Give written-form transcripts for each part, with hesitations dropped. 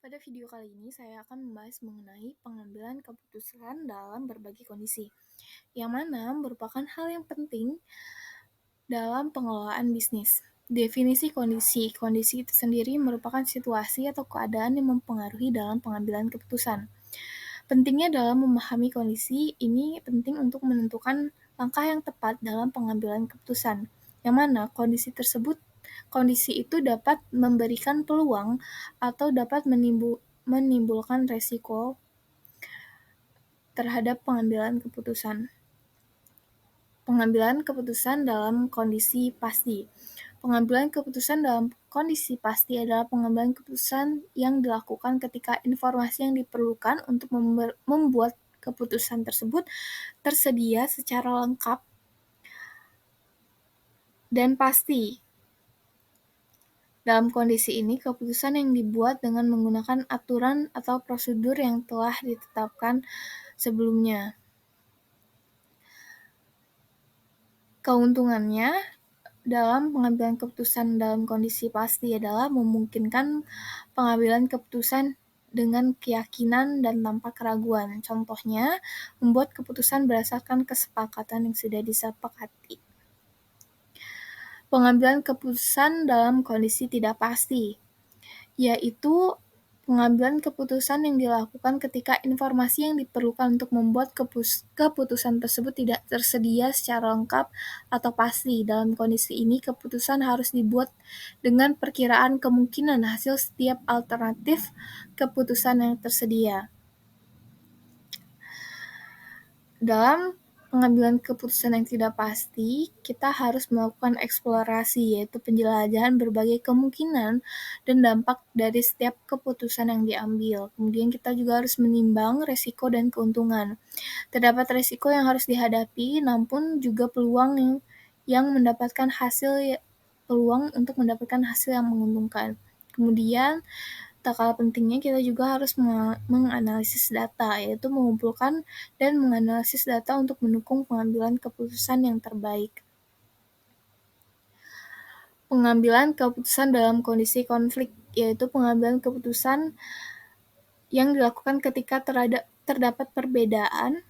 Pada video kali ini, saya akan membahas mengenai pengambilan keputusan dalam berbagai kondisi, yang mana merupakan hal yang penting dalam pengelolaan bisnis. Definisi kondisi. Kondisi itu sendiri merupakan situasi atau keadaan yang mempengaruhi dalam pengambilan keputusan. Pentingnya dalam memahami kondisi ini penting untuk menentukan langkah yang tepat dalam pengambilan keputusan, yang mana kondisi itu dapat memberikan peluang atau dapat menimbulkan resiko terhadap pengambilan keputusan. Pengambilan keputusan dalam kondisi pasti. Pengambilan keputusan dalam kondisi pasti adalah pengambilan keputusan yang dilakukan ketika informasi yang diperlukan untuk membuat keputusan tersebut tersedia secara lengkap dan pasti. Dalam kondisi ini, keputusan yang dibuat dengan menggunakan aturan atau prosedur yang telah ditetapkan sebelumnya. Keuntungannya dalam pengambilan keputusan dalam kondisi pasti adalah memungkinkan pengambilan keputusan dengan keyakinan dan tanpa keraguan. Contohnya, membuat keputusan berdasarkan kesepakatan yang sudah disepakati. Pengambilan keputusan dalam kondisi tidak pasti, yaitu pengambilan keputusan yang dilakukan ketika informasi yang diperlukan untuk membuat keputusan tersebut tidak tersedia secara lengkap atau pasti. Dalam kondisi ini, keputusan harus dibuat dengan perkiraan kemungkinan hasil setiap alternatif keputusan yang tersedia. Dalam pengambilan keputusan yang tidak pasti, kita harus melakukan eksplorasi, yaitu penjelajahan berbagai kemungkinan dan dampak dari setiap keputusan yang diambil. Kemudian kita juga harus menimbang resiko dan keuntungan. Terdapat resiko yang harus dihadapi, namun juga peluang untuk mendapatkan hasil yang menguntungkan. Kemudian, tak kalah pentingnya kita juga harus menganalisis data, yaitu mengumpulkan dan menganalisis data untuk mendukung pengambilan keputusan yang terbaik. Pengambilan keputusan dalam kondisi konflik, yaitu pengambilan keputusan yang dilakukan ketika terdapat perbedaan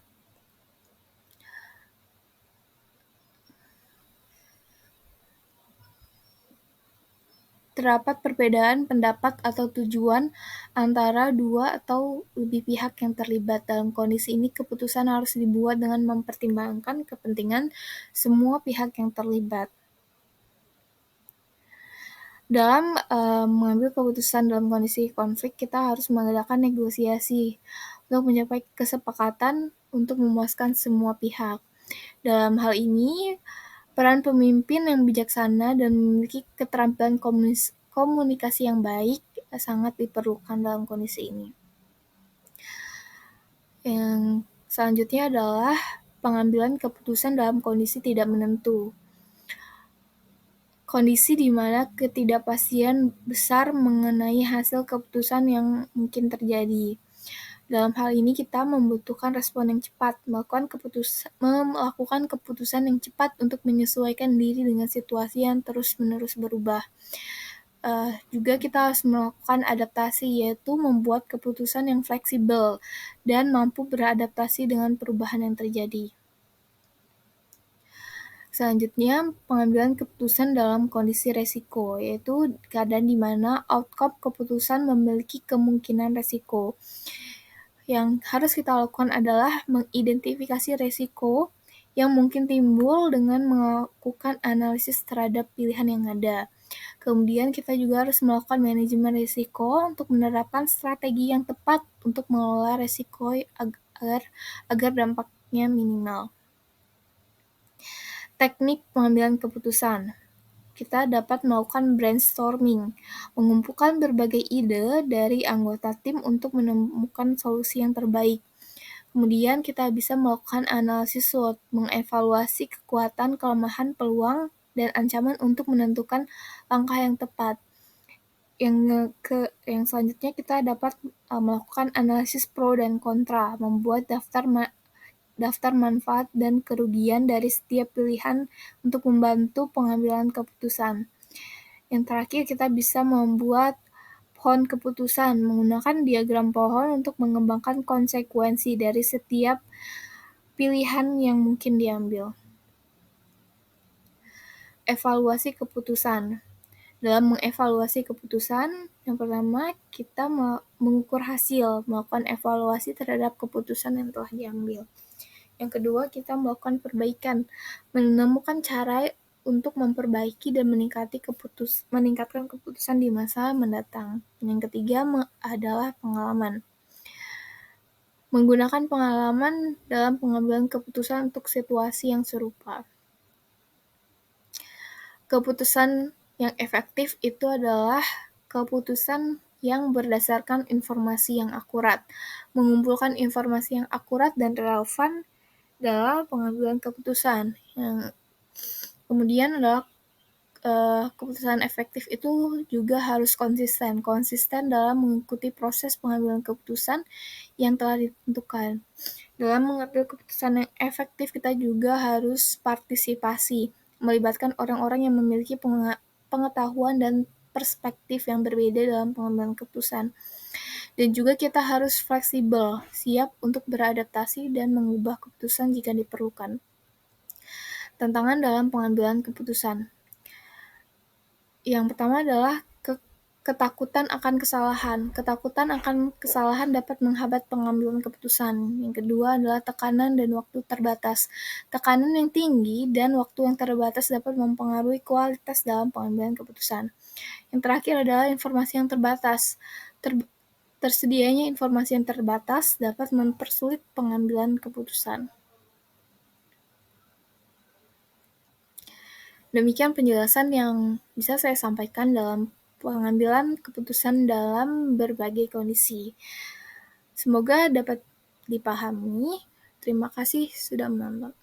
pendapat atau tujuan antara dua atau lebih pihak yang terlibat. Dalam kondisi ini, keputusan harus dibuat dengan mempertimbangkan kepentingan semua pihak yang terlibat. Dalam mengambil keputusan dalam kondisi konflik, kita harus mengadakan negosiasi untuk mencapai kesepakatan untuk memuaskan semua pihak. Dalam hal ini, peran pemimpin yang bijaksana dan memiliki keterampilan komunikasi yang baik sangat diperlukan dalam kondisi ini. Yang selanjutnya adalah pengambilan keputusan dalam kondisi tidak menentu. Kondisi di mana ketidakpastian besar mengenai hasil keputusan yang mungkin terjadi. Dalam hal ini kita membutuhkan respon yang cepat, melakukan keputusan yang cepat untuk menyesuaikan diri dengan situasi yang terus-menerus berubah. Juga kita harus melakukan adaptasi, yaitu membuat keputusan yang fleksibel dan mampu beradaptasi dengan perubahan yang terjadi. Selanjutnya, pengambilan keputusan dalam kondisi resiko, yaitu keadaan di mana outcome keputusan memiliki kemungkinan resiko. Yang harus kita lakukan adalah mengidentifikasi resiko yang mungkin timbul dengan melakukan analisis terhadap pilihan yang ada. Kemudian kita juga harus melakukan manajemen risiko untuk menerapkan strategi yang tepat untuk mengelola risiko agar dampaknya minimal. Teknik pengambilan keputusan. Kita dapat melakukan brainstorming, mengumpulkan berbagai ide dari anggota tim untuk menemukan solusi yang terbaik. Kemudian kita bisa melakukan analisis SWOT, mengevaluasi kekuatan, kelemahan, peluang, dan ancaman untuk menentukan langkah yang tepat. Yang selanjutnya kita dapat melakukan analisis pro dan kontra, membuat daftar manfaat dan kerugian dari setiap pilihan untuk membantu pengambilan keputusan. Yang terakhir, kita bisa membuat pohon keputusan, menggunakan diagram pohon untuk mengembangkan konsekuensi dari setiap pilihan yang mungkin diambil. Evaluasi keputusan. Dalam mengevaluasi keputusan, yang pertama kita mengukur hasil, melakukan evaluasi terhadap keputusan yang telah diambil. Yang kedua, kita melakukan perbaikan, menemukan cara untuk memperbaiki dan meningkatkan keputusan di masa mendatang. Yang ketiga adalah pengalaman. Menggunakan pengalaman dalam pengambilan keputusan untuk situasi yang serupa. Keputusan yang efektif itu adalah keputusan yang berdasarkan informasi yang akurat, mengumpulkan informasi yang akurat dan relevan dalam pengambilan keputusan. Kemudian adalah keputusan efektif itu juga harus konsisten dalam mengikuti proses pengambilan keputusan yang telah ditentukan. Dalam mengambil keputusan yang efektif, kita juga harus partisipasi, melibatkan orang-orang yang memiliki pengetahuan dan perspektif yang berbeda dalam pengambilan keputusan. Dan juga kita harus fleksibel, siap untuk beradaptasi dan mengubah keputusan jika diperlukan. Tantangan dalam pengambilan keputusan. Yang pertama adalah ketakutan akan kesalahan. Ketakutan akan kesalahan dapat menghambat pengambilan keputusan. Yang kedua adalah tekanan dan waktu terbatas. Tekanan yang tinggi dan waktu yang terbatas dapat mempengaruhi kualitas dalam pengambilan keputusan. Yang terakhir adalah informasi yang terbatas. Tersedianya informasi yang terbatas dapat mempersulit pengambilan keputusan. Demikian penjelasan yang bisa saya sampaikan dalam pengambilan keputusan dalam berbagai kondisi. Semoga dapat dipahami. Terima kasih sudah menonton.